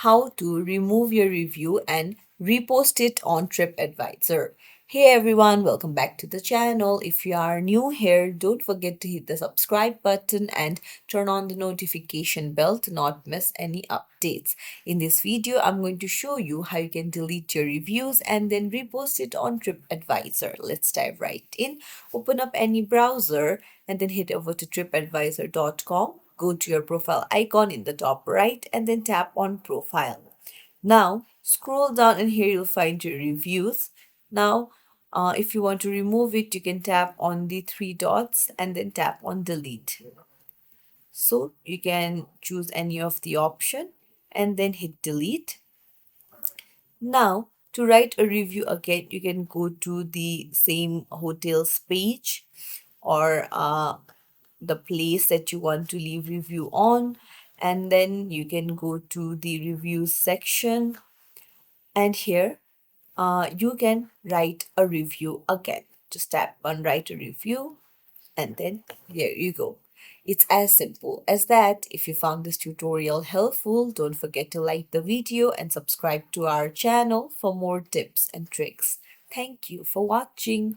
how to remove your review and repost it on TripAdvisor. Hey everyone, welcome back to the channel. If you are new here, don't forget to hit the subscribe button and turn on the notification bell to not miss any updates. In this video, I'm going to show you how you can delete your reviews and then repost it on TripAdvisor. Let's dive right in. Open up any browser and then head over to tripadvisor.com. Go to your profile icon in the top right and then tap on profile. Now scroll down and here you'll find your reviews. Now if you want to remove it, you can tap on the three dots and then tap on delete. So you can choose any of the option and then hit delete. Now to write a review again, you can go to the same hotel's page or the place that you want to leave review on, and then you can go to the reviews section and here you can write a review again. Just tap on write a review and then there you go. It's as simple as that. If you found this tutorial helpful, don't forget to like the video and subscribe to our channel for more tips and tricks. Thank you for watching.